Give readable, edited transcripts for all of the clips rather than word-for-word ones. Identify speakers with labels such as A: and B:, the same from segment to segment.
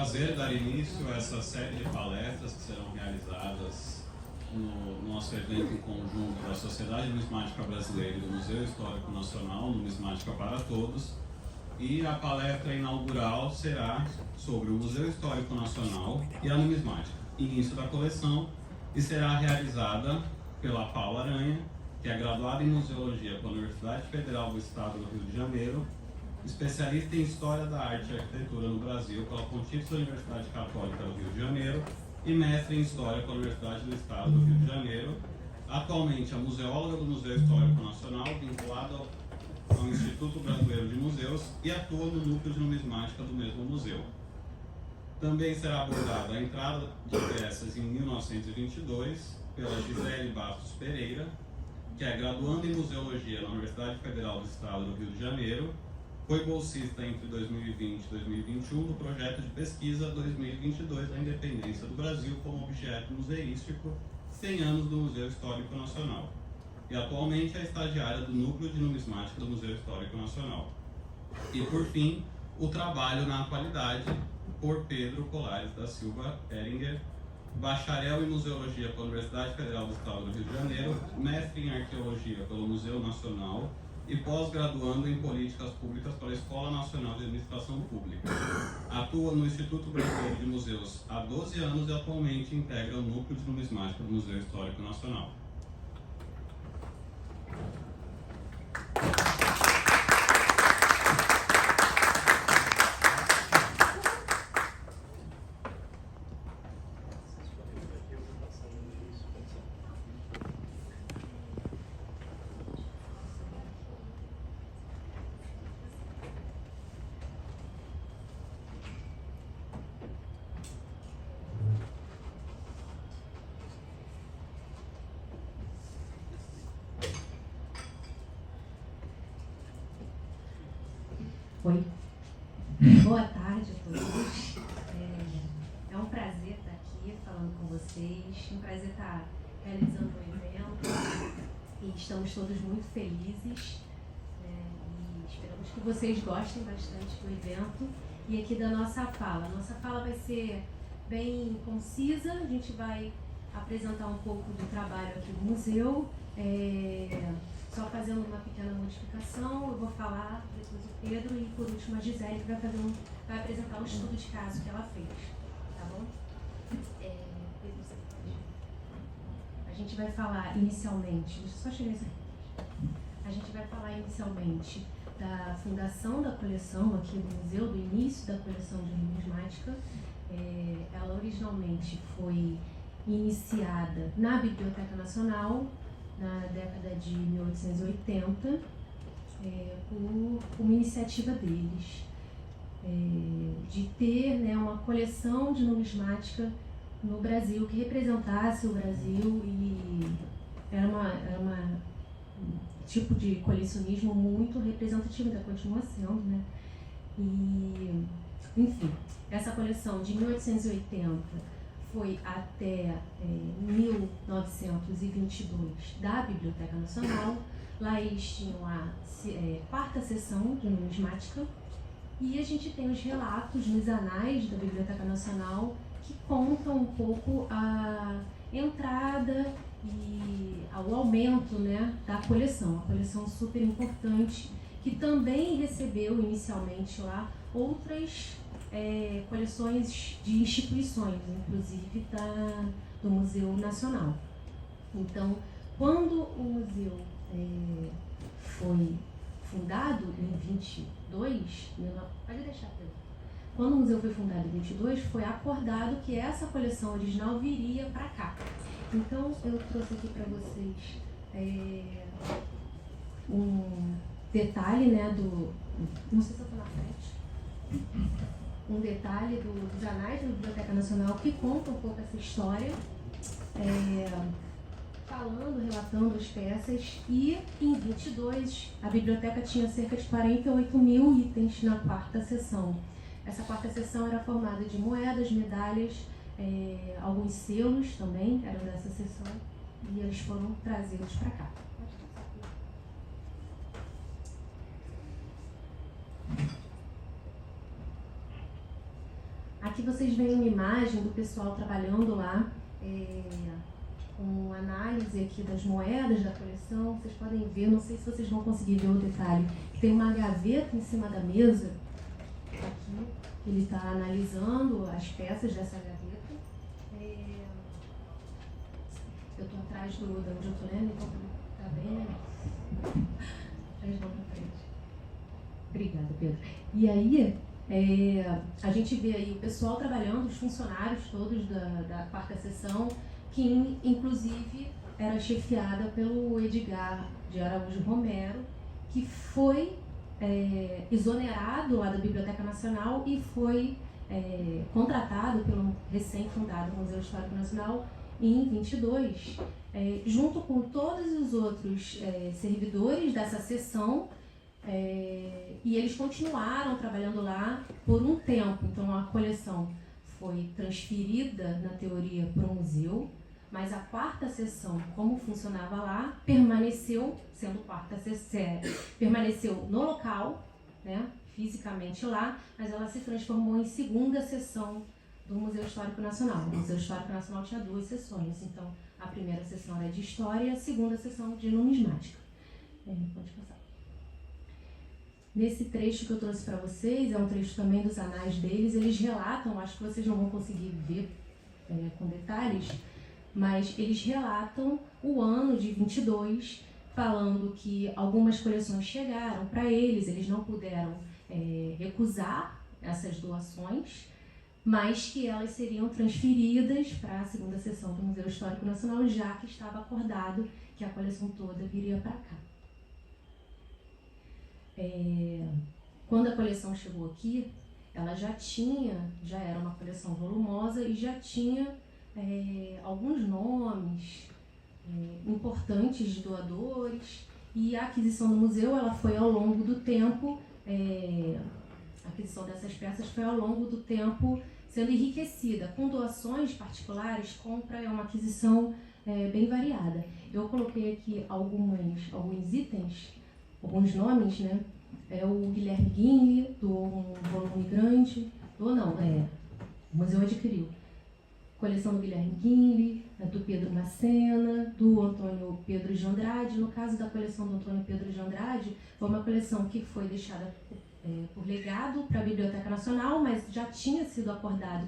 A: prazer dar início a essa série de palestras que serão realizadas no nosso evento em conjunto da Sociedade Numismática Brasileira e do Museu Histórico Nacional, Numismática para Todos. E a palestra inaugural será sobre o Museu Histórico Nacional e a numismática, início da coleção, e será realizada pela Paula Aranha, que é graduada em Museologia pela Universidade Federal do Estado do Rio de Janeiro, especialista em História da Arte e Arquitetura no Brasil pela Pontifícia Universidade Católica do Rio de Janeiro e mestre em História pela Universidade do Estado do Rio de Janeiro. Atualmente é museóloga do Museu Histórico Nacional, vinculada ao Instituto Brasileiro de Museus e atua no núcleo de numismática do mesmo museu. Também será abordada a entrada de peças em 1922 pela Gisele Bastos Pereira, que é graduanda em Museologia na Universidade Federal do Estado do Rio de Janeiro, foi bolsista entre 2020 e 2021 no projeto de pesquisa 2022 da Independência do Brasil como objeto museístico 100 anos do Museu Histórico Nacional. E atualmente é estagiária do Núcleo de Numismática do Museu Histórico Nacional. E, por fim, o trabalho na atualidade por Pedro Colares da Silva Heringer, bacharel em Museologia pela Universidade Federal do Estado do Rio de Janeiro, mestre em Arqueologia pelo Museu Nacional e pós-graduando em Políticas Públicas pela Escola Nacional de Administração Pública. Atua no Instituto Brasileiro de Museus há 12 anos e atualmente integra o Núcleo de Numismática do Museu Histórico Nacional.
B: Oi, boa tarde a todos. É um prazer estar aqui falando com vocês, um prazer estar realizando o evento e estamos todos muito felizes e esperamos que vocês gostem bastante do evento e aqui da nossa fala. A nossa fala vai ser bem concisa, a gente vai apresentar um pouco do trabalho aqui do museu. Só fazendo uma pequena modificação, eu vou falar, depois o Pedro e por último a Gisele que vai apresentar um estudo de caso que ela fez, tá bom? Pedro, você pode. A gente vai falar inicialmente, deixa eu só chegar isso aqui. A gente vai falar inicialmente da fundação da coleção aqui do museu, do início da coleção de numismática. Ela originalmente foi iniciada na Biblioteca Nacional, na década de 1880, por uma iniciativa deles, de ter uma coleção de numismática no Brasil, que representasse o Brasil, e era um tipo de colecionismo muito representativo, ainda continua sendo, né? E, enfim, essa coleção de 1880 foi até 1922 da Biblioteca Nacional. Lá eles tinham a quarta seção de numismática e a gente tem os relatos nos anais da Biblioteca Nacional que contam um pouco a entrada e o aumento, da coleção. Uma coleção super importante que também recebeu inicialmente lá outras coleções de instituições, inclusive do Museu Nacional. Então, quando o museu foi fundado em 22, pode deixar, Pedro. Quando o museu foi fundado em 22, foi acordado que essa coleção original viria para cá. Então, eu trouxe aqui para vocês um detalhe, não sei se eu estou na frente. Um detalhe dos anais da Biblioteca Nacional que conta um pouco essa história, relatando as peças. E em 22 a biblioteca tinha cerca de 48 mil itens na quarta seção. Essa quarta seção era formada de moedas, medalhas, alguns selos também eram dessa seção e eles foram trazidos para cá. Aqui vocês veem uma imagem do pessoal trabalhando lá, com análise aqui das moedas da coleção. Vocês podem ver, não sei se vocês vão conseguir ver o detalhe, tem uma gaveta em cima da mesa, aqui, ele está analisando as peças dessa gaveta. Eu estou atrás de onde eu estou lendo, então está bem, Eles vão para frente. Obrigada, Pedro. E aí, a gente vê aí o pessoal trabalhando, os funcionários todos da quarta sessão, que inclusive era chefiada pelo Edgar de Araújo Romero, que foi exonerado lá da Biblioteca Nacional e foi contratado pelo recém-fundado Museu Histórico Nacional em 22, junto com todos os outros servidores dessa seção, e eles continuaram trabalhando lá por um tempo. Então a coleção foi transferida, na teoria, para o museu, mas a quarta seção, como funcionava lá, permaneceu, sendo quarta seção, permaneceu no local, né, fisicamente lá, mas ela se transformou em segunda seção do Museu Histórico Nacional. O Museu Histórico Nacional tinha 2 seções, então a primeira seção era de História e a segunda seção de Numismática. Pode passar. Nesse trecho que eu trouxe para vocês, é um trecho também dos anais deles, eles relatam, acho que vocês não vão conseguir ver com detalhes, mas eles relatam o ano de 22, falando que algumas coleções chegaram para eles não puderam recusar essas doações, mas que elas seriam transferidas para a segunda seção do Museu Histórico Nacional, já que estava acordado que a coleção toda viria para cá. Quando a coleção chegou aqui, ela já era uma coleção volumosa e já tinha alguns nomes importantes de doadores, e a aquisição do museu ela foi ao longo do tempo, a aquisição dessas peças foi ao longo do tempo sendo enriquecida, com doações particulares, compra, é uma aquisição bem variada. Eu coloquei aqui alguns itens, alguns nomes, né? O Guilherme Guinle doou um volume grande, o museu adquiriu. Coleção do Guilherme Guinle, do Pedro Macena, do Antônio Pedro de Andrade. No caso da coleção do Antônio Pedro de Andrade, foi uma coleção que foi deixada por legado para a Biblioteca Nacional, mas já tinha sido acordado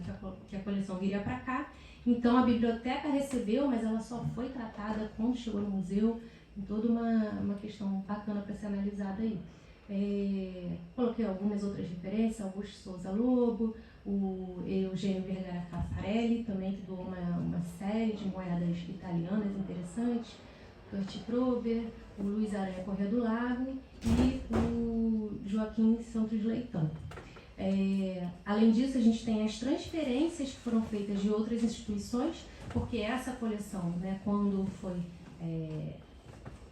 B: que a coleção viria para cá. Então a biblioteca recebeu, mas ela só foi tratada quando chegou no museu, em toda uma questão bacana para ser analisada aí. Coloquei algumas outras referências, Augusto Souza Lobo, o Eugênio Vergara Caffarelli, também, que doou uma série de moedas italianas interessantes, Kurt Prover, o Luiz Aranha Corrêa do Lago e o Joaquim Santos Leitão. Além disso, a gente tem as transferências que foram feitas de outras instituições, porque essa coleção, né, quando foi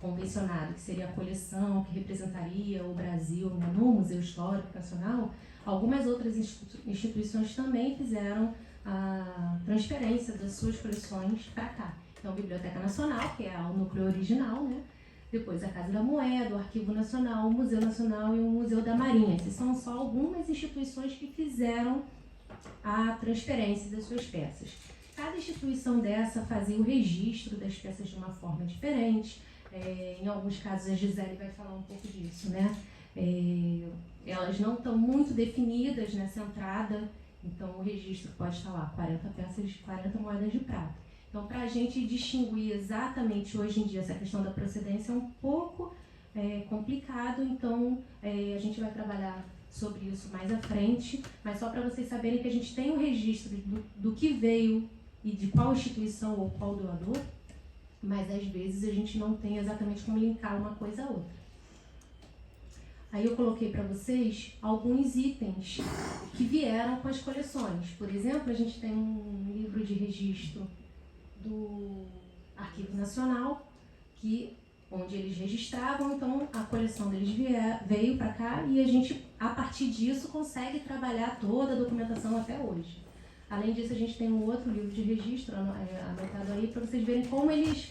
B: convencionado que seria a coleção que representaria o Brasil, né, no Museu Histórico Nacional, algumas outras instituições também fizeram a transferência das suas coleções para cá. Então, a Biblioteca Nacional, que é o núcleo original, né? Depois a Casa da Moeda, o Arquivo Nacional, o Museu Nacional e o Museu da Marinha. Essas são só algumas instituições que fizeram a transferência das suas peças. Cada instituição dessa fazia o registro das peças de uma forma diferente. Em alguns casos, a Gisele vai falar um pouco disso, né? Elas não estão muito definidas nessa entrada, então o registro pode estar lá, 40 peças, 40 moedas de prata. Então, para a gente distinguir exatamente hoje em dia essa questão da procedência é um pouco complicado, então a gente vai trabalhar sobre isso mais à frente, mas só para vocês saberem que a gente tem um registro do que veio e de qual instituição ou qual doador, mas às vezes a gente não tem exatamente como linkar uma coisa a outra. Aí eu coloquei para vocês alguns itens que vieram com as coleções. Por exemplo, a gente tem um livro de registro do Arquivo Nacional, onde eles registravam, então a coleção deles veio para cá e a gente, a partir disso, consegue trabalhar toda a documentação até hoje. Além disso, a gente tem um outro livro de registro anotado aí para vocês verem como eles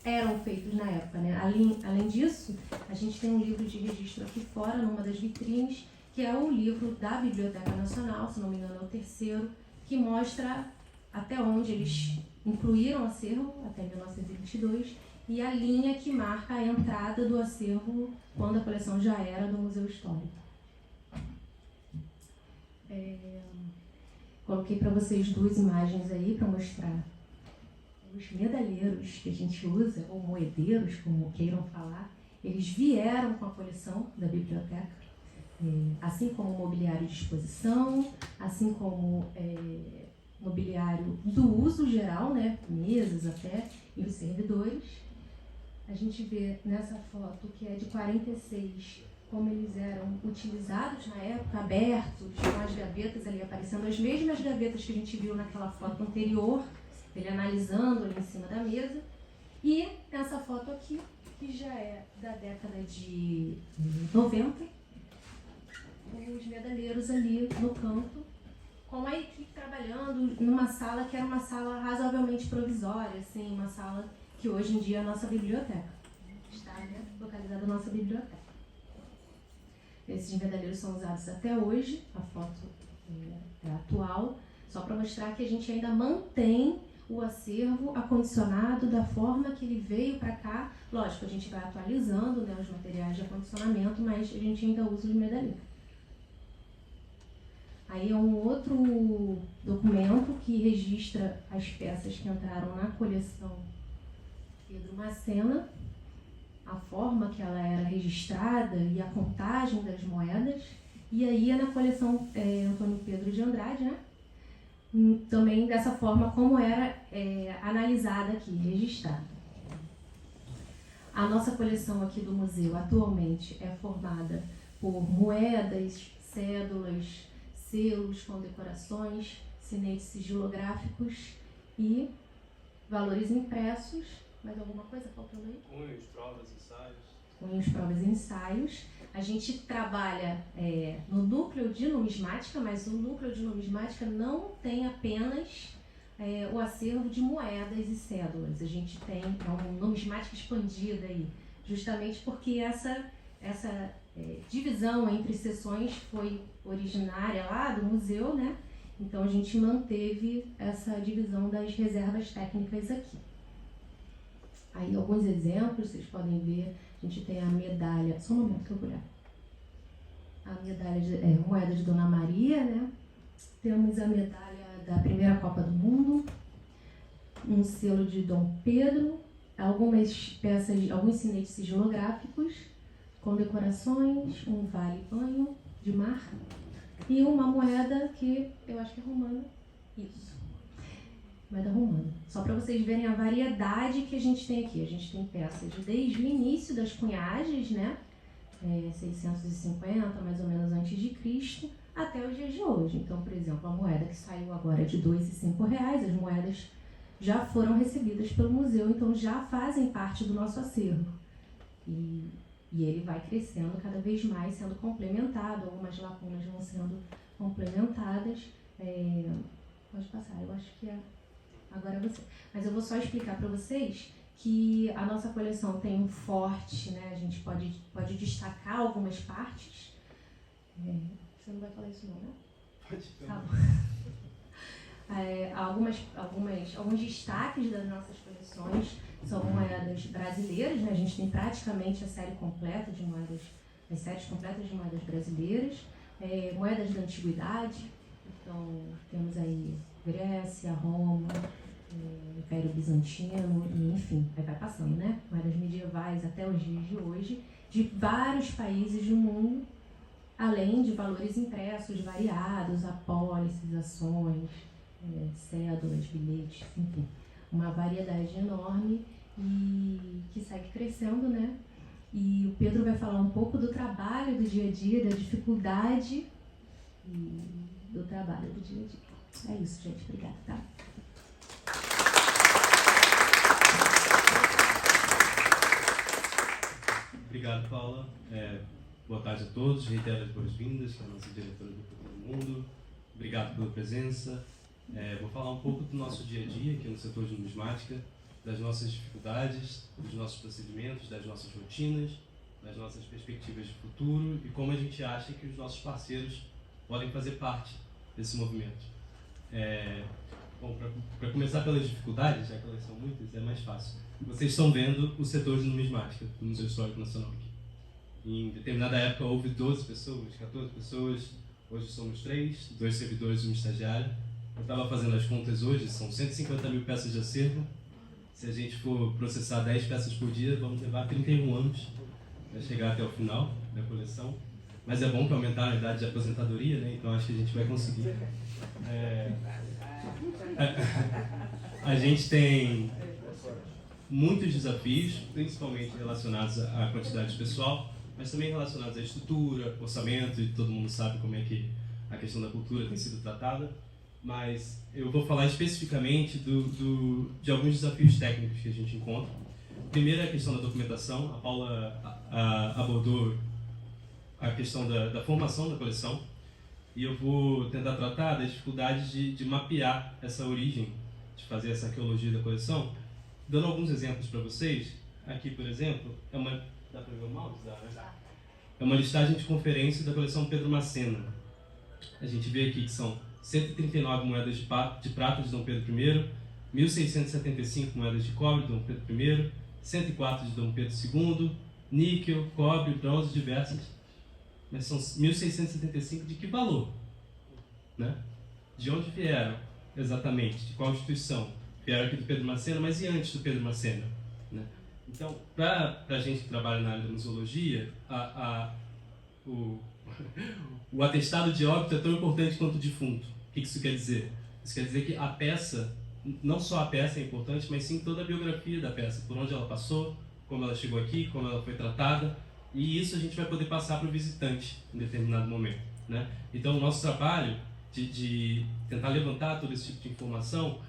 B: eram feitos na época, né? Além disso, a gente tem um livro de registro aqui fora, numa das vitrines, que é o livro da Biblioteca Nacional, se não me engano é o terceiro, que mostra até onde eles incluíram o acervo, até 1922, e a linha que marca a entrada do acervo quando a coleção já era do Museu Histórico. Coloquei para vocês duas imagens aí para mostrar os medalheiros que a gente usa, ou moedeiros, como queiram falar. Eles vieram com a coleção da biblioteca, assim como mobiliário de exposição, assim como mobiliário do uso geral, né, mesas até, e os servidores. A gente vê nessa foto, que é de 46, como eles eram utilizados na época, abertos, com as gavetas ali aparecendo, as mesmas gavetas que a gente viu naquela foto anterior, ele analisando ali em cima da mesa. E essa foto aqui, que já é da década de 90, os medalheiros ali no canto, com a equipe trabalhando numa sala que era uma sala razoavelmente provisória, assim, uma sala que hoje em dia é a nossa biblioteca. Está, né, localizada a nossa biblioteca. Esses medalheiros são usados até hoje, a foto é atual, só para mostrar que a gente ainda mantém o acervo acondicionado da forma que ele veio para cá. Lógico, a gente vai atualizando, né, os materiais de acondicionamento, mas a gente ainda usa os medalheiros. Aí é um outro documento que registra as peças que entraram na coleção Pedro Macena, a forma que ela era registrada e a contagem das moedas. E aí é na coleção Antônio Pedro de Andrade, né? Também dessa forma como era analisada aqui, registrada. A nossa coleção aqui do museu atualmente é formada por moedas, cédulas, selos, condecorações, sinetes sigilográficos e valores impressos. Mais alguma coisa faltando aí?
C: Cunhos, provas, ensaios.
B: Cunhos, provas e ensaios. A gente trabalha no núcleo de numismática, mas o núcleo de numismática não tem apenas o acervo de moedas e cédulas. A gente tem uma numismática expandida aí, justamente porque essa divisão entre seções foi originária lá do museu, né? Então a gente manteve essa divisão das reservas técnicas aqui. Aí alguns exemplos, vocês podem ver, a gente tem a medalha, só um momento que eu vou olhar. A medalha de moeda de Dona Maria, né? Temos a medalha da primeira Copa do Mundo, um selo de Dom Pedro, algumas peças, alguns sinetes sigilográficos, condecorações, um vale-banho de mar e uma moeda que eu acho que é romana. Isso. Moeda romana. Só para vocês verem a variedade que a gente tem aqui. A gente tem peças desde o início das cunhagens, né? 650, mais ou menos antes de Cristo, até os dias de hoje. Então, por exemplo, a moeda que saiu agora de R$ 2 e R$ 5, as moedas já foram recebidas pelo museu, então já fazem parte do nosso acervo. E ele vai crescendo cada vez mais, sendo complementado, algumas lacunas vão sendo complementadas. Pode passar, eu acho que agora é você. Mas eu vou só explicar para vocês que a nossa coleção tem um forte, né? A gente pode destacar algumas partes. Você não vai falar isso não, né?
C: Pode.
B: Tá bom. Alguns destaques das nossas coleções são moedas brasileiras, né? A gente tem praticamente a série completa de moedas, as séries completas de moedas brasileiras, moedas da antiguidade, então temos aí Grécia, Roma, Império Bizantino, e, enfim, aí vai passando, né? Moedas medievais até os dias de hoje, de vários países do mundo, além de valores impressos variados, apólices, ações, cédulas, bilhetes, enfim, uma variedade enorme e que segue crescendo, né? E o Pedro vai falar um pouco do trabalho do dia a dia, da dificuldade e do trabalho do dia a dia. É isso, gente. Obrigada, tá?
C: Obrigado, Paula. Boa tarde a todos. Reitero as boas-vindas, que é a nossa diretora do Futuro Mundo. Obrigado pela presença. Vou falar um pouco do nosso dia a dia aqui no setor de numismática, das nossas dificuldades, dos nossos procedimentos, das nossas rotinas nas nossas perspectivas de futuro e como a gente acha que os nossos parceiros podem fazer parte desse movimento. Bom, para começar pelas dificuldades, já que elas são muitas, é mais fácil. Vocês estão vendo o setor de numismática do Museu Histórico Nacional aqui. Em determinada época houve 12 pessoas, 14 pessoas, hoje somos 3, 2 servidores e um estagiário. Eu estava fazendo as contas hoje, são 150 mil peças de acervo. Se a gente for processar 10 peças por dia, vamos levar 31 anos para chegar até o final da coleção. Mas é bom que aumentar a idade de aposentadoria, né? Então acho que a gente vai conseguir. A gente tem muitos desafios, principalmente relacionados à quantidade de pessoal, mas também relacionados à estrutura, orçamento, e todo mundo sabe como é que a questão da cultura tem sido tratada. Mas eu vou falar especificamente de alguns desafios técnicos que a gente encontra. Primeiro é a questão da documentação. A Paula abordou a questão da formação da coleção, e eu vou tentar tratar das dificuldades de mapear essa origem, de fazer essa arqueologia da coleção, dando alguns exemplos para vocês. Aqui, por exemplo, dá para ver o mouse? Dá, né? É uma listagem de conferência da coleção Pedro Macena. A gente vê aqui que são 139 moedas de prata de Dom Pedro I, 1.675 moedas de cobre de Dom Pedro I, 104 de Dom Pedro II, níquel, cobre, bronze, diversas. Mas são 1.675 de que valor? Né? De onde vieram, exatamente? De qual instituição? Vieram aqui do Pedro Macena, mas e antes do Pedro Macena? Né? Então, para a gente que trabalha na área da museologia, o atestado de óbito é tão importante quanto o defunto. O que isso quer dizer? Isso quer dizer que a peça, não só a peça é importante, mas sim toda a biografia da peça, por onde ela passou, como ela chegou aqui, como ela foi tratada, e isso a gente vai poder passar para o visitante em determinado momento. Né? Então, o nosso trabalho de tentar levantar todo esse tipo de informação,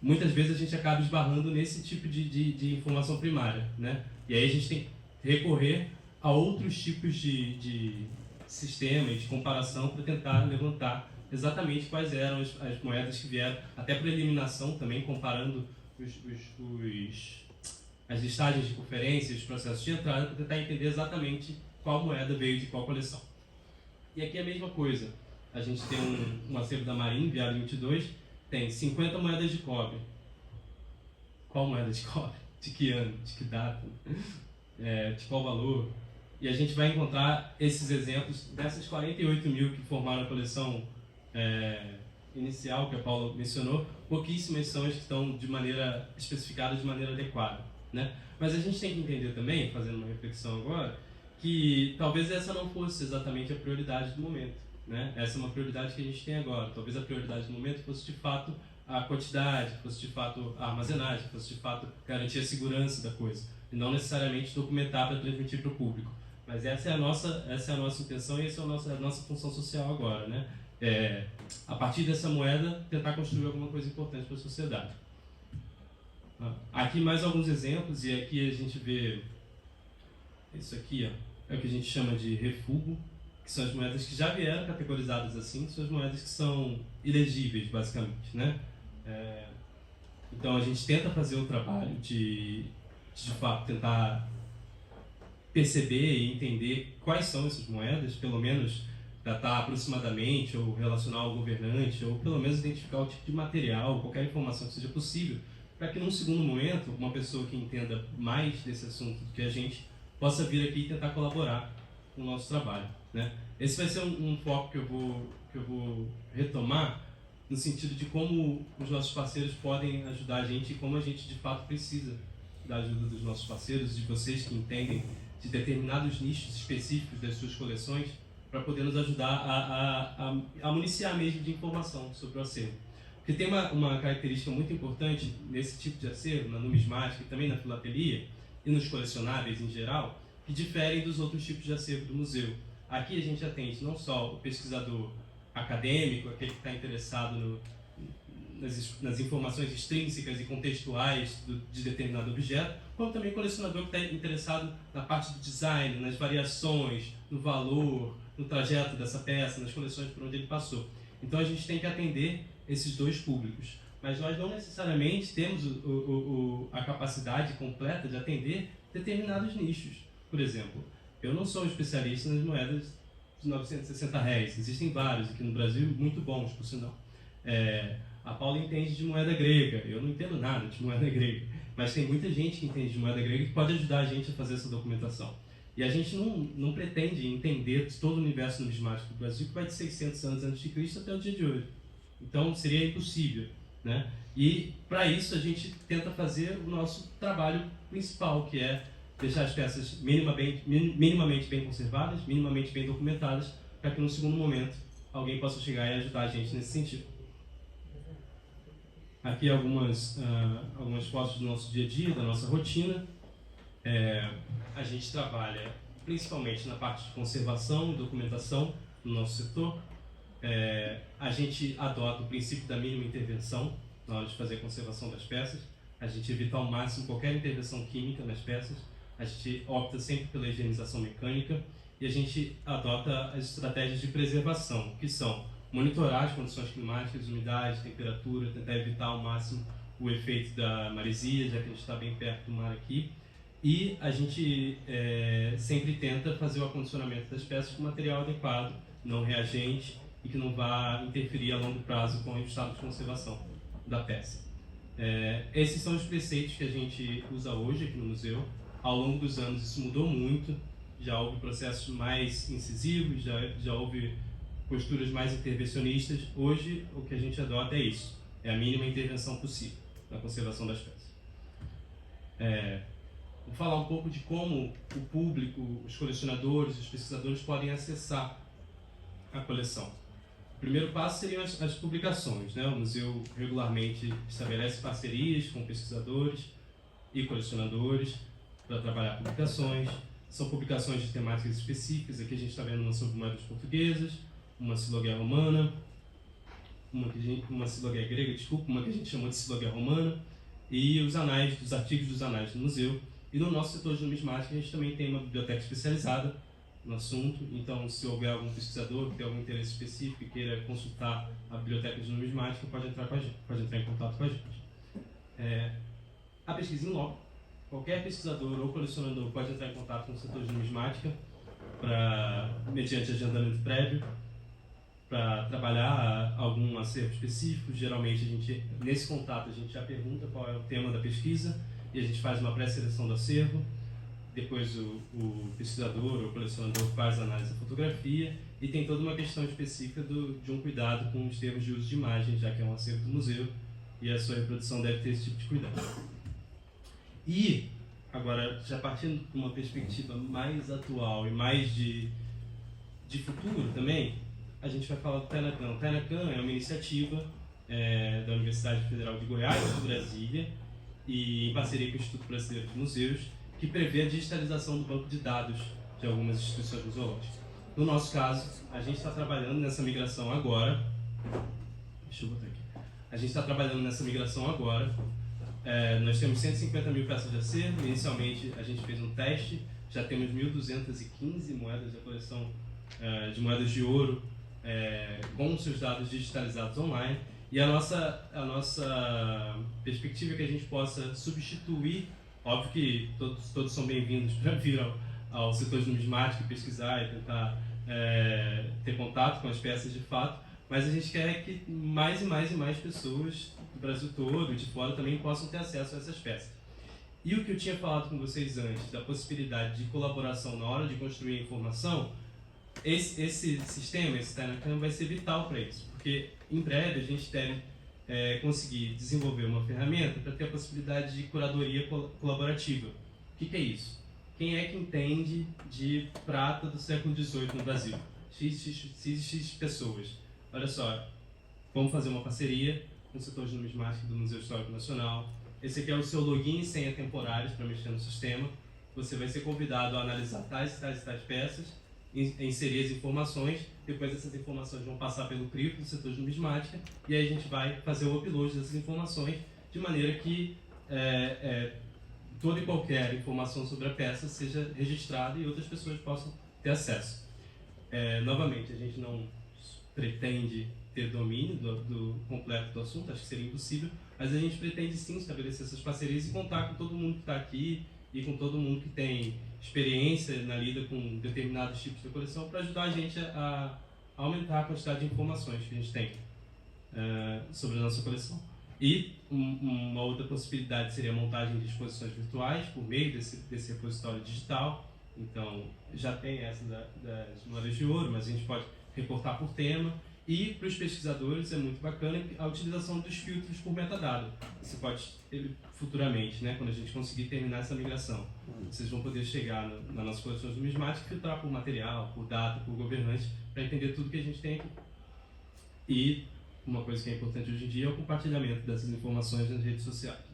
C: muitas vezes a gente acaba esbarrando nesse tipo de informação primária. Né? E aí a gente tem que recorrer a outros tipos de sistema e de comparação para tentar levantar exatamente quais eram as moedas que vieram, até por eliminação também, comparando as listagens de conferências, os processos de entrada, para tentar entender exatamente qual moeda veio de qual coleção. E aqui é a mesma coisa. A gente tem um acervo da Marinha, enviado em 22, tem 50 moedas de cobre. Qual moeda de cobre? De que ano? De que data? De qual valor? E a gente vai encontrar esses exemplos dessas 48 mil que formaram a coleção inicial, que a Paula mencionou. Pouquíssimas são as que estão especificadas de maneira adequada. Né? Mas a gente tem que entender também, fazendo uma reflexão agora, que talvez essa não fosse exatamente a prioridade do momento. Né? Essa é uma prioridade que a gente tem agora. Talvez a prioridade do momento fosse de fato a quantidade, fosse de fato a armazenagem, fosse de fato garantir a segurança da coisa, e não necessariamente documentar para transmitir para o público. Mas essa é a nossa intenção e essa é a nossa função social agora, né? A partir dessa moeda, tentar construir alguma coisa importante para a sociedade. Aqui mais alguns exemplos, e aqui a gente vê isso aqui, é o que a gente chama de refúgio, que são as moedas que já vieram categorizadas assim, são as moedas que são ilegíveis, basicamente, né? Então a gente tenta fazer o trabalho de fato, tentar perceber e entender quais são essas moedas, pelo menos datar aproximadamente, ou relacionar ao governante, ou pelo menos identificar o tipo de material, qualquer informação que seja possível, para que num segundo momento, uma pessoa que entenda mais desse assunto do que a gente, possa vir aqui e tentar colaborar com o nosso trabalho. Né? Esse vai ser um foco que eu vou retomar, no sentido de como os nossos parceiros podem ajudar a gente e como a gente de fato precisa da ajuda dos nossos parceiros, de vocês que entendem de determinados nichos específicos das suas coleções, para poder nos ajudar a municiar mesmo de informação sobre o acervo. Porque tem uma característica muito importante nesse tipo de acervo, na numismática e também na filatelia, e nos colecionáveis em geral, que diferem dos outros tipos de acervo do museu. Aqui a gente atende não só o pesquisador acadêmico, aquele que está interessado nas informações extrínsecas e contextuais de determinado objeto, como também o colecionador que está interessado na parte do design, nas variações, no valor, no trajeto dessa peça, nas coleções por onde ele passou. Então a gente tem que atender esses dois públicos. Mas nós não necessariamente temos a capacidade completa de atender determinados nichos. Por exemplo, Eu não sou especialista nas moedas de 960 réis. Existem vários aqui no Brasil, muito bons, por sinal. A Paula entende de moeda grega. Eu não entendo nada de moeda grega. Mas tem muita gente que entende de moeda grega que pode ajudar a gente a fazer essa documentação. E a gente não pretende entender todo o universo numismático do Brasil, que vai de 600 anos antes de Cristo até o dia de hoje. Então, seria impossível, né? E, para isso, a gente tenta fazer o nosso trabalho principal, que é deixar as peças minimamente bem conservadas, minimamente bem documentadas, para que, no segundo momento, alguém possa chegar e ajudar a gente nesse sentido. Aqui algumas fotos do nosso dia a dia, da nossa rotina. A gente trabalha principalmente na parte de conservação e documentação no nosso setor. A gente adota o princípio da mínima intervenção na hora de fazer a conservação das peças. A gente evita ao máximo qualquer intervenção química nas peças. A gente opta sempre pela higienização mecânica e a gente adota as estratégias de preservação, que são monitorar as condições climáticas, umidade, temperatura, tentar evitar ao máximo o efeito da maresia, já que a gente está bem perto do mar aqui. E a gente sempre tenta fazer o acondicionamento das peças com material adequado, não reagente e que não vá interferir a longo prazo com o estado de conservação da peça. Esses são os preceitos que a gente usa hoje aqui no museu. Ao longo dos anos isso mudou muito, já houve processos mais incisivos, já houve posturas mais intervencionistas. Hoje o que a gente adota é isso, é a mínima intervenção possível na conservação das peças. Vou falar um pouco de como o público, os colecionadores, os pesquisadores podem acessar a coleção. O primeiro passo seriam as publicações, né? O museu regularmente estabelece parcerias com pesquisadores e colecionadores para trabalhar publicações. São publicações de temáticas específicas. Aqui a gente está vendo uma sobre moedas portuguesas, uma silogué romana, uma silogué grega, desculpa, uma que a gente chamou de silogué romana, e os artigos dos anais do museu. E no nosso setor de numismática a gente também tem uma biblioteca especializada no assunto. Então, se houver algum pesquisador que tem algum interesse específico e queira consultar a biblioteca de numismática, pode entrar em contato com a gente. A pesquisa em loco. Qualquer pesquisador ou colecionador pode entrar em contato com o setor de numismática mediante agendamento prévio para trabalhar algum acervo específico. Geralmente, nesse contato, a gente já pergunta qual é o tema da pesquisa e a gente faz uma pré-seleção do acervo. Depois o pesquisador ou colecionador faz a análise da fotografia e tem toda uma questão específica de um cuidado com os termos de uso de imagem, já que é um acervo do museu e a sua reprodução deve ter esse tipo de cuidado. E, agora, já partindo de uma perspectiva mais atual e mais de futuro também, a gente vai falar do Tenacan. O Tenacan é uma iniciativa da Universidade Federal de Goiás, de Brasília, e em parceria com o Instituto Brasileiro de Museus, que prevê a digitalização do banco de dados de algumas instituições museológicas. No nosso caso, a gente está trabalhando nessa migração agora. Deixa eu botar aqui. A gente está trabalhando nessa migração agora. Nós temos 150 mil peças de acervo. Inicialmente, a gente fez um teste. Já temos 1.215 moedas da coleção de moedas de ouro com seus dados digitalizados online. E a nossa perspectiva é que a gente possa substituir. Óbvio que todos são bem-vindos para vir ao setor de numismática, pesquisar e tentar ter contato com as peças de fato, mas a gente quer que mais e mais e mais pessoas do Brasil todo e de fora também possam ter acesso a essas peças. E o que eu tinha falado com vocês antes, da possibilidade de colaboração na hora de construir a informação, esse sistema, esse Tenacan, vai ser vital para isso, porque em breve a gente deve conseguir desenvolver uma ferramenta para ter a possibilidade de curadoria colaborativa. O que é isso? Quem é que entende de prata do século XVIII no Brasil? X pessoas. Olha só, vamos fazer uma parceria com o setor de numismática do Museu Histórico Nacional. Esse aqui é o seu login e senha temporários para mexer no sistema. Você vai ser convidado a analisar tais peças, inserir as informações. Depois essas informações vão passar pelo crivo do setor de numismática e aí a gente vai fazer o upload dessas informações de maneira que toda e qualquer informação sobre a peça seja registrada e outras pessoas possam ter acesso. Novamente, a gente não pretende ter domínio do completo do assunto, acho que seria impossível, mas a gente pretende sim estabelecer essas parcerias e contar com todo mundo que está aqui e com todo mundo que tem experiência na lida com determinados tipos de coleção, para ajudar a gente a aumentar a quantidade de informações que a gente tem sobre a nossa coleção. E uma outra possibilidade seria a montagem de exposições virtuais por meio desse repositório digital. Então, já tem essa das moedas de ouro, mas a gente pode reportar por tema. E para os pesquisadores é muito bacana a utilização dos filtros por metadado. Você pode, futuramente, né, quando a gente conseguir terminar essa migração, vocês vão poder chegar nas nossas coleções numismáticas e filtrar por material, por data, por governante, para entender tudo que a gente tem aqui. E uma coisa que é importante hoje em dia é o compartilhamento dessas informações nas redes sociais.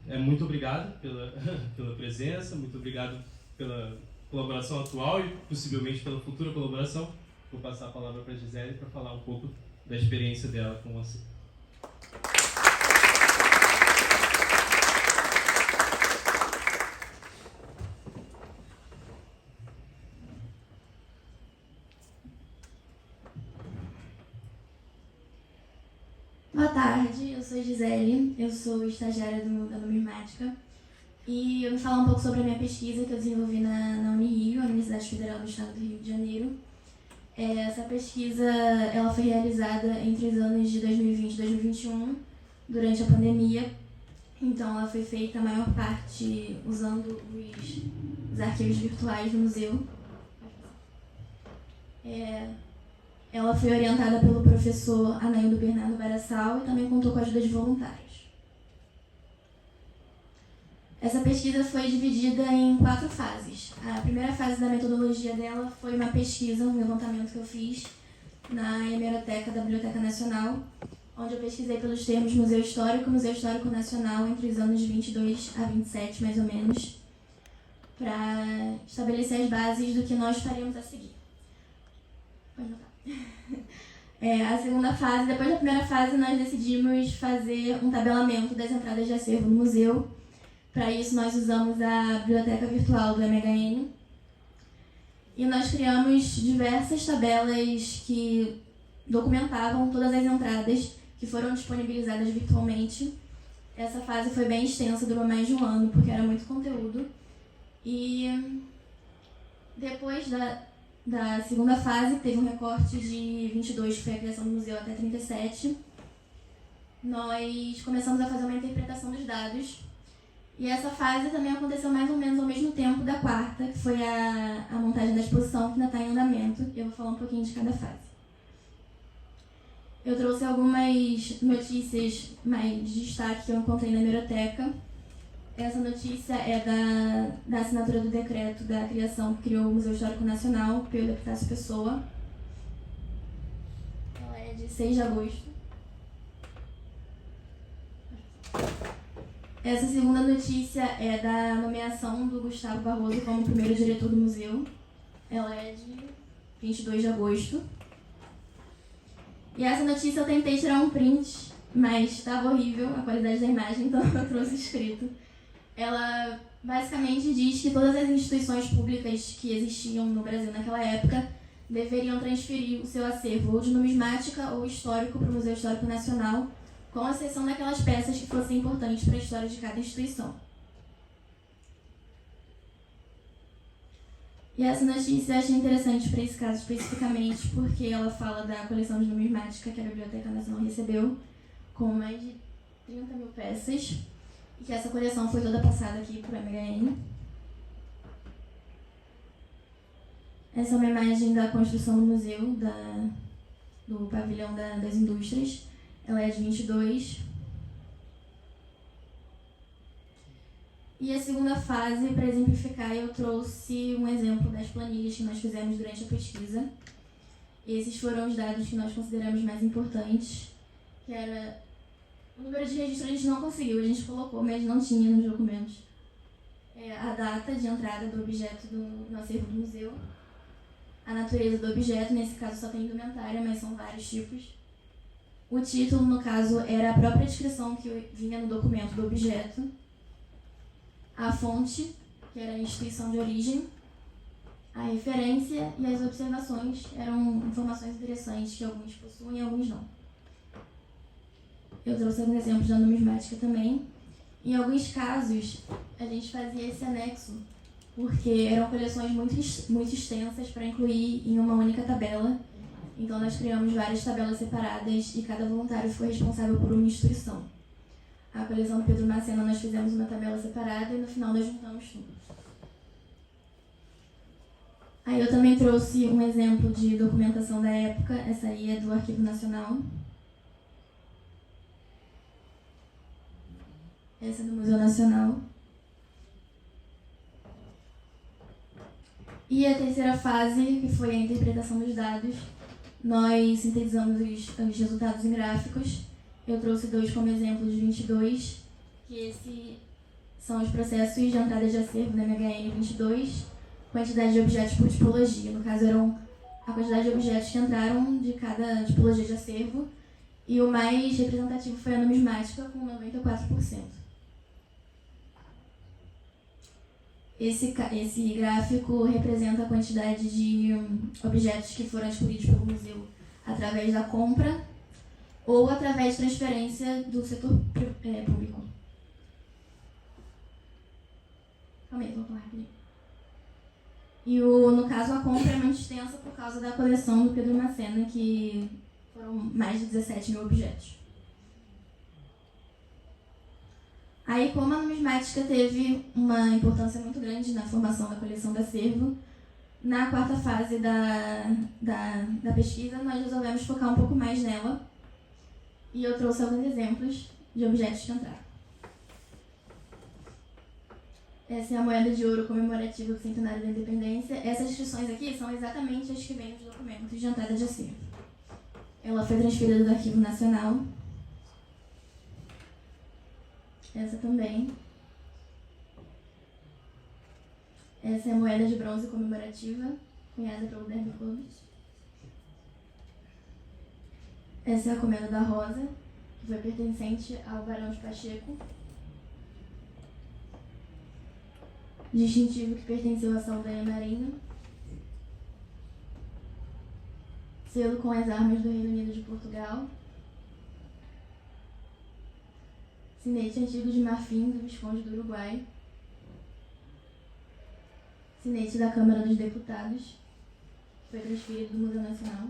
C: Muito obrigado pela presença, muito obrigado pela colaboração atual e possivelmente pela futura colaboração. Vou passar a palavra para a Gisele para falar um pouco da experiência dela com você.
D: Boa tarde, eu sou Gisele, eu sou estagiária da Numismática e eu vou falar um pouco sobre a minha pesquisa que eu desenvolvi na Unirio, a Universidade Federal do Estado do Rio de Janeiro. Essa pesquisa ela foi realizada entre os anos de 2020 e 2021, durante a pandemia. Então ela foi feita a maior parte usando os arquivos virtuais do museu. Ela foi orientada pelo professor Anaildo Bernardo Barassal e também contou com a ajuda de voluntários. Essa pesquisa foi dividida em 4 fases. A primeira fase da metodologia dela foi uma pesquisa, um levantamento que eu fiz na hemeroteca da Biblioteca Nacional, onde eu pesquisei pelos termos Museu Histórico e Museu Histórico Nacional entre os anos 22 a 27, mais ou menos, para estabelecer as bases do que nós faríamos a seguir. Pode notar. A segunda fase, depois da primeira fase, nós decidimos fazer um tabelamento das entradas de acervo no museu. Para isso, nós usamos a biblioteca virtual do MHN e nós criamos diversas tabelas que documentavam todas as entradas que foram disponibilizadas virtualmente. Essa fase foi bem extensa, durou mais de um ano, porque era muito conteúdo. E depois da segunda fase, teve um recorte de 22, que foi a criação do museu, até 37. Nós começamos a fazer uma interpretação dos dados. E essa fase também aconteceu mais ou menos ao mesmo tempo da quarta, que foi a montagem da exposição, que ainda está em andamento. Eu vou falar um pouquinho de cada fase. Eu trouxe algumas notícias mais de destaque que eu encontrei na hemeroteca. Essa notícia é da assinatura do decreto da criação que criou o Museu Histórico Nacional, pelo Epitácio Pessoa. Ela é de 6 de agosto. Essa segunda notícia é da nomeação do Gustavo Barroso como primeiro diretor do museu. Ela é de 22 de agosto. E essa notícia eu tentei tirar um print, mas estava horrível a qualidade da imagem, então eu trouxe escrito. Ela basicamente diz que todas as instituições públicas que existiam no Brasil naquela época deveriam transferir o seu acervo ou de numismática ou histórico para o Museu Histórico Nacional, com exceção daquelas peças que fossem importantes para a história de cada instituição. E essa notícia eu achei interessante para esse caso especificamente, porque ela fala da coleção de numismática que a Biblioteca Nacional recebeu, com mais de 30 mil peças, e que essa coleção foi toda passada aqui para o MHN. Essa é uma imagem da construção do museu, do pavilhão das indústrias. Ela é de 22. E a segunda fase, para exemplificar, eu trouxe um exemplo das planilhas que nós fizemos durante a pesquisa. Esses foram os dados que nós consideramos mais importantes, que era o número de registro a gente não conseguiu, a gente colocou, mas não tinha nos documentos. A data de entrada do objeto no acervo do museu, a natureza do objeto, nesse caso só tem indumentária, mas são vários tipos. O título, no caso, era a própria descrição que vinha no documento do objeto. A fonte, que era a instituição de origem. A referência e as observações eram informações interessantes que alguns possuem e alguns não. Eu trouxe alguns exemplos da numismática também. Em alguns casos, a gente fazia esse anexo porque eram coleções muito extensas para incluir em uma única tabela. Então, nós criamos várias tabelas separadas e cada voluntário foi responsável por uma instituição. A coleção do Pedro Macena, nós fizemos uma tabela separada e no final nós juntamos tudo. Aí eu também trouxe um exemplo de documentação da época, essa aí é do Arquivo Nacional. Essa é do Museu Nacional. E a terceira fase, que foi a interpretação dos dados, nós sintetizamos os resultados em gráficos. Eu trouxe 2 como exemplo de 22, que esses são os processos de entrada de acervo da MHN 22, quantidade de objetos por tipologia. No caso, eram a quantidade de objetos que entraram de cada tipologia de acervo, e o mais representativo foi a numismática, com 94%. Esse gráfico representa a quantidade de objetos que foram adquiridos pelo museu através da compra ou através de transferência do setor público. Calma aí, vou falar rapidinho. E no caso, a compra é muito extensa por causa da coleção do Pedro Macena, que foram mais de 17 mil objetos. Aí, como a numismática teve uma importância muito grande na formação da coleção do acervo, na 4ª fase da pesquisa, nós resolvemos focar um pouco mais nela. E eu trouxe alguns exemplos de objetos que entraram. Essa é a moeda de ouro comemorativa do Centenário da Independência. Essas inscrições aqui são exatamente as que vêm nos documentos de entrada de acervo. Ela foi transferida do Arquivo Nacional. Essa também. Essa é a moeda de bronze comemorativa, cunhada pelo Derby Clubes. Essa é a comenda da Rosa, que foi pertencente ao Barão de Pacheco. Distintivo que pertenceu à Saldanha Marinha. Selo com as armas do Reino Unido de Portugal. Sinete antigo de marfim do Visconde do Uruguai. Sinete da Câmara dos Deputados, foi transferido do Museu Nacional.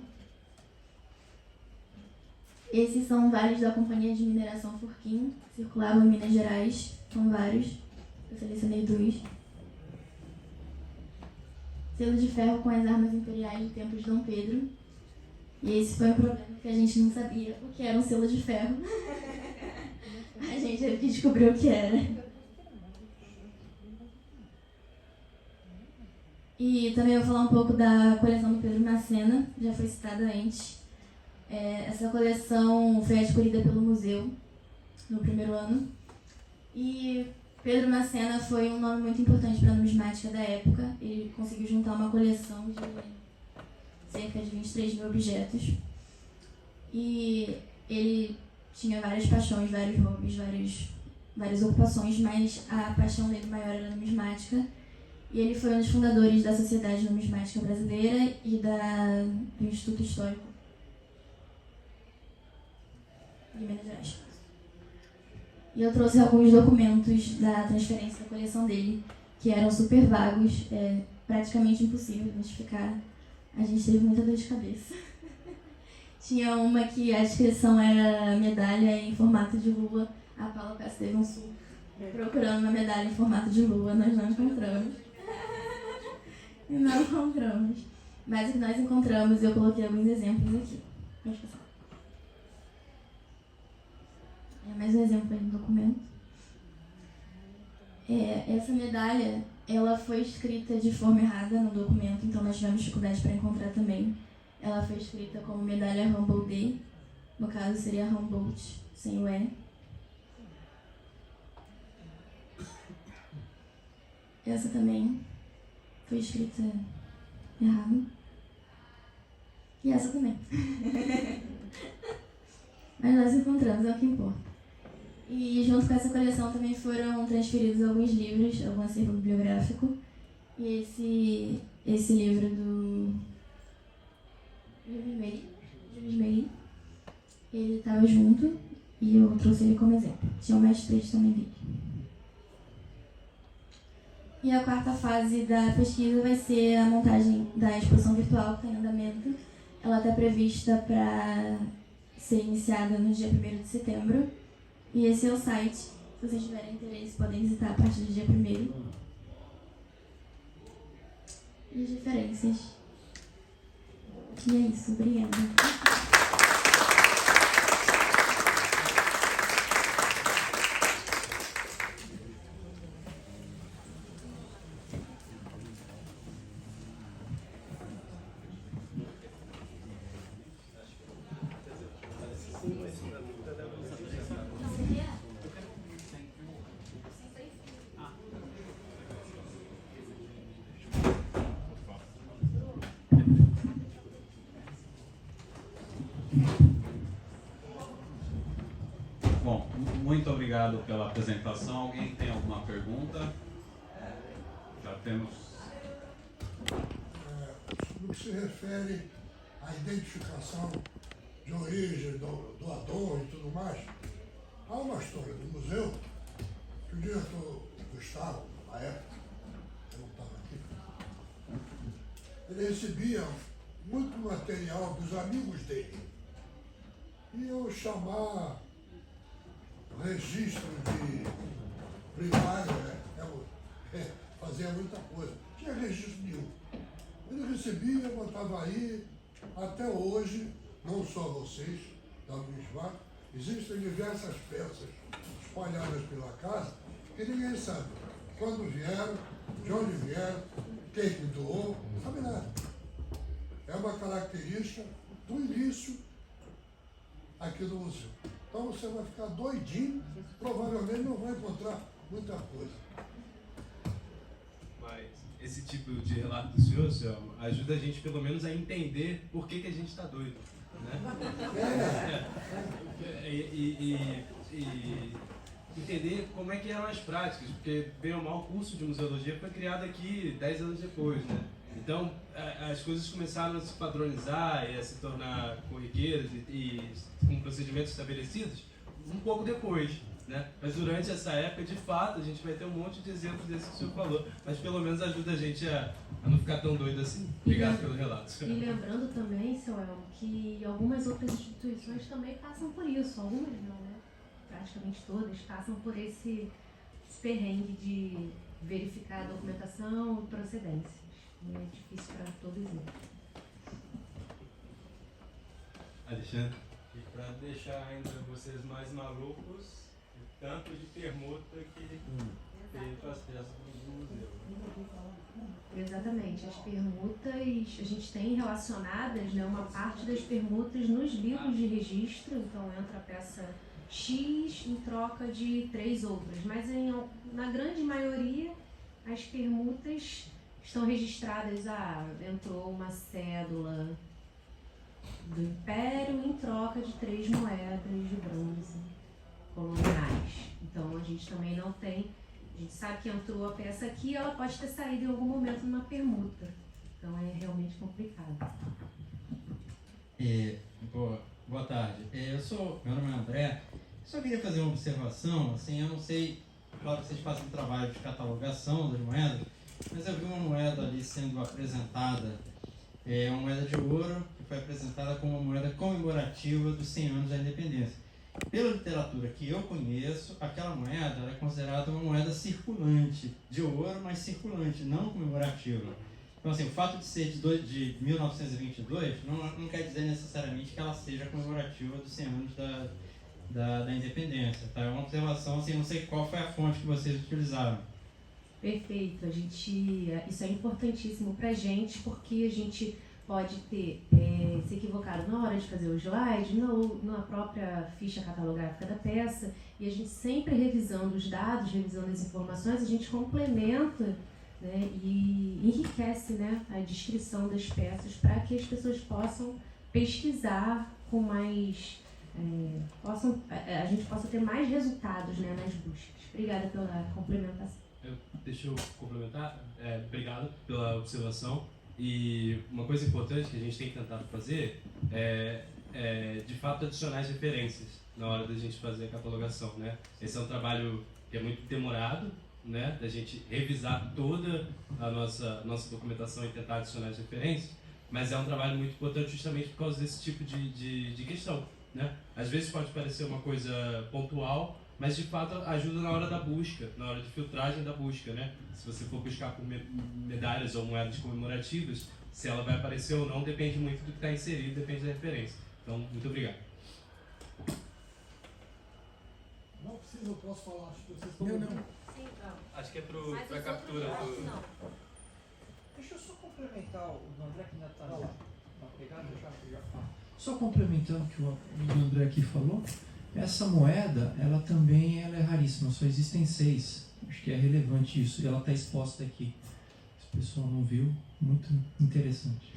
D: Esses são vários da Companhia de Mineração Furquim, que circulavam em Minas Gerais. São vários, eu selecionei 2. Selo de ferro com as armas imperiais do tempo de Dom Pedro. E esse foi um problema que a gente não sabia o que era um selo de ferro. A gente teve que descobrir o que era. E também eu vou falar um pouco da coleção do Pedro Macena, já foi citada antes. Essa coleção foi adquirida pelo museu no primeiro ano. E Pedro Macena foi um nome muito importante para a numismática da época. Ele conseguiu juntar uma coleção de cerca de 23 mil objetos. E ele tinha várias paixões, vários hobbies, várias ocupações, mas a paixão dele maior era a numismática. E ele foi um dos fundadores da Sociedade Numismática Brasileira e do Instituto Histórico de Minas Gerais. E eu trouxe alguns documentos da transferência da coleção dele, que eram super vagos, praticamente impossível de identificar. A gente teve muita dor de cabeça. Tinha uma que a descrição era medalha em formato de lua. A Paula Peça teve um surto procurando uma medalha em formato de lua. Nós não encontramos. Não encontramos. Mas o que nós encontramos, eu coloquei alguns exemplos aqui. Pode passar. Mais um exemplo aí no documento. Essa medalha, ela foi escrita de forma errada no documento, então nós tivemos dificuldade para encontrar também. Ela foi escrita como medalha Humboldt D, no caso seria Humboldt, sem o E. Essa também foi escrita errado. E essa também. Mas nós encontramos, é o que importa. E junto com essa coleção também foram transferidos alguns livros, algum acervo bibliográfico. E esse livro do Jules Méry, ele estava junto. E eu trouxe ele como exemplo. Tinha o mestre 3 também dele. E a quarta fase da pesquisa vai ser a montagem da exposição virtual que está em andamento. Ela está prevista para ser iniciada no dia 1º de setembro. E esse é o site. Se vocês tiverem interesse, podem visitar a partir do dia 1º. E as referências. E é isso. Obrigada.
A: Bom, muito obrigado pela apresentação. Alguém tem alguma pergunta? Já temos.
E: No que se refere à identificação de origem do Adão e tudo mais, há uma história do museu que o diretor Gustavo, na época, eu não estava aqui, ele recebia muito material dos amigos dele. E eu chamar registro de primário, fazia muita coisa. Não tinha registro nenhum. Ele recebia, botava aí, até hoje, não só vocês, da Unismar, existem diversas peças espalhadas pela casa que ninguém sabe quando vieram, de onde vieram, quem que doou, não sabe nada. É uma característica do início aqui do museu. Então você vai ficar doidinho, provavelmente não vai encontrar muita coisa.
C: Mas esse tipo de relato do senhor, Selma, ajuda a gente pelo menos a entender por que a gente está doido, né? E entender como é que eram as práticas, porque, bem ou mal, o curso de museologia foi criado aqui 10 anos depois, né? Então, as coisas começaram a se padronizar e a se tornar corriqueiras e com procedimentos estabelecidos um pouco depois, né? Mas durante essa época, de fato, a gente vai ter um monte de exemplos desse que o senhor falou, mas pelo menos ajuda a gente a não ficar tão doido assim. Obrigado pelo relato.
B: E lembrando também, seu Elmo, que algumas outras instituições também passam por isso, algumas não, né? Praticamente todas passam por esse perrengue de verificar a documentação e procedências. E é difícil para todos eles.
C: Alexandre?
F: E para deixar ainda vocês mais malucos, o tanto de permuta que feito as peças do museu.
B: Exatamente, as permutas a gente tem relacionadas, né, uma parte das permutas nos livros de registro, então entra a peça X em troca de 3 outras, mas na grande maioria as permutas estão registradas, entrou uma cédula do Império em troca de 3 moedas de bronze coloniais. Então a gente também não tem, a gente sabe que entrou a peça aqui, ela pode ter saído em algum momento numa permuta. Então é realmente complicado.
G: Boa tarde. Meu nome é André. Só queria fazer uma observação, assim, eu não sei, claro que vocês fazem um trabalho de catalogação das moedas, mas eu vi uma moeda ali sendo apresentada, uma moeda de ouro, que foi apresentada como uma moeda comemorativa dos 100 anos da independência. Pela literatura que eu conheço, aquela moeda é considerada uma moeda circulante, de ouro, mas circulante, não comemorativa. Então, assim, o fato de ser de 1922 não quer dizer necessariamente que ela seja comemorativa dos 100 anos da independência. Tá? É uma observação, assim, não sei qual foi a fonte que vocês utilizaram.
B: Perfeito, isso é importantíssimo para a gente, porque a gente pode ter se equivocado na hora de fazer o slide, na própria ficha catalográfica da peça, e a gente sempre revisando os dados, revisando as informações, a gente complementa, né, e enriquece, né, a descrição das peças para que as pessoas possam pesquisar com mais, a gente possa ter mais resultados, né, nas buscas. Obrigada pela complementação.
C: Deixa eu complementar. Obrigado pela observação. E uma coisa importante que a gente tem tentado fazer é de fato adicionar as referências na hora da gente fazer a catalogação, né? Esse é um trabalho que é muito demorado, né? Da gente revisar toda a nossa documentação e tentar adicionar as referências, mas é um trabalho muito importante justamente por causa desse tipo de questão, né? Às vezes pode parecer uma coisa pontual, mas de fato ajuda na hora da busca, na hora de filtragem da busca, né? Se você for buscar por medalhas ou moedas comemorativas, se ela vai aparecer ou não depende muito do que está inserido, depende da referência. Então, muito obrigado.
H: Não precisa, eu posso falar, acho que vocês estão...
E: Não.
B: Sim, não.
C: Acho que é
B: Mas
C: para
B: os
C: captura
B: outros
C: do...
B: não.
I: Deixa eu só complementar o do André que ainda está
H: Vai lá.
I: na pegada.
J: Só complementando o que o André aqui falou, essa moeda, ela também é raríssima, só existem 6. Acho que é relevante isso, e ela está exposta aqui. Se o pessoal não viu, muito interessante.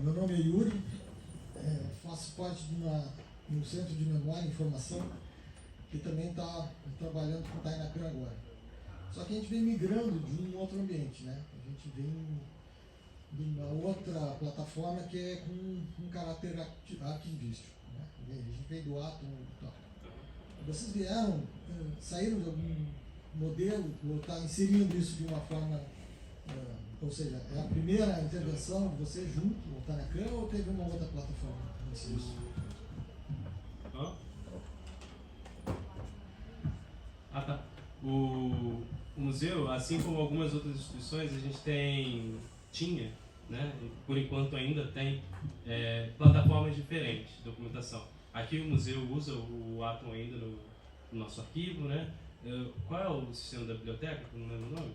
H: Meu nome é Yuri, faço parte de um centro de memória e informação que também está trabalhando com o Tainacan agora. Só que a gente vem migrando de um outro ambiente, né? A gente vem de uma outra plataforma que é com um caráter arquivístico, né? A gente veio do Atom e tal. Vocês vieram, saíram de algum modelo ou está inserindo isso de uma forma, ou seja, é a primeira intervenção de você junto ao Tainacan ou teve uma outra plataforma antes disso?
C: Ah, tá. O museu, assim como algumas outras instituições, a gente tinha, né, por enquanto ainda tem, plataformas diferentes de documentação. Aqui o museu usa o Atom ainda no nosso arquivo, né? Qual é o sistema da biblioteca? Eu não lembro o nome.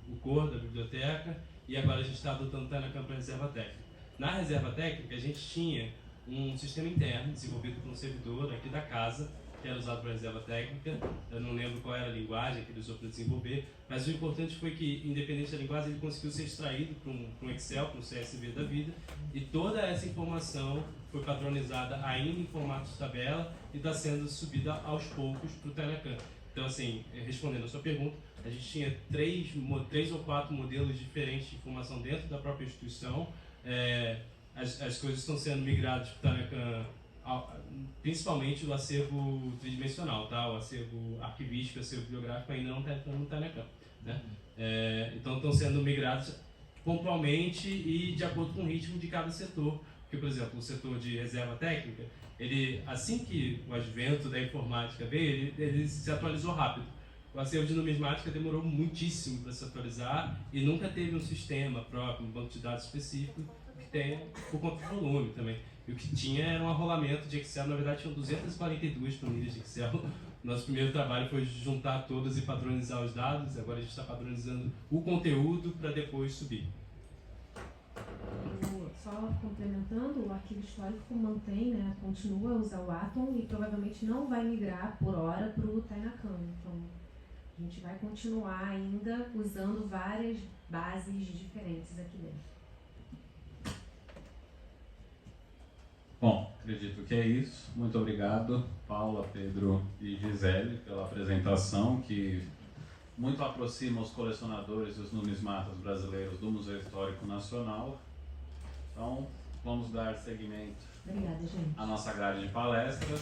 C: O Corra da biblioteca, e agora a gente está adotando o Tainacan para a reserva técnica. Na reserva técnica, a gente tinha um sistema interno desenvolvido por um servidor aqui da casa, que era usado para a reserva técnica. Eu não lembro qual era a linguagem que ele usou para desenvolver, mas o importante foi que, independente da linguagem, ele conseguiu ser extraído para um Excel, para um CSV da vida, e toda essa informação foi padronizada ainda em formato de tabela e está sendo subida aos poucos para o Tainacan. Então, assim, respondendo a sua pergunta, a gente tinha 3 ou 4 modelos diferentes de informação dentro da própria instituição. As coisas estão sendo migradas para o Tainacan, principalmente o acervo tridimensional, tá? O acervo arquivístico, o acervo bibliográfico ainda não está entrando no Tainacan, né? Então estão sendo migrados pontualmente e de acordo com o ritmo de cada setor. Porque, por exemplo, o setor de reserva técnica, ele, assim que o advento da informática veio, ele se atualizou rápido. O acervo de numismática demorou muitíssimo para se atualizar e nunca teve um sistema próprio, um banco de dados específico que tenha por conta do volume também. E o que tinha era um arrolamento de Excel. Na verdade, tinham 242 planilhas de Excel. Nosso primeiro trabalho foi juntar todas e padronizar os dados. Agora a gente está padronizando o conteúdo para depois subir.
B: Só complementando, o arquivo histórico mantém, né, continua a usar o Atom e provavelmente não vai migrar por hora para o Tainacan. Então, a gente vai continuar ainda usando várias bases diferentes aqui dentro.
A: Bom, acredito que é isso. Muito obrigado, Paula, Pedro e Gisele, pela apresentação, que muito aproxima os colecionadores e os numismatas brasileiros do Museu Histórico Nacional. Então, vamos dar seguimento
B: Obrigada, gente.
A: à nossa grade de palestras.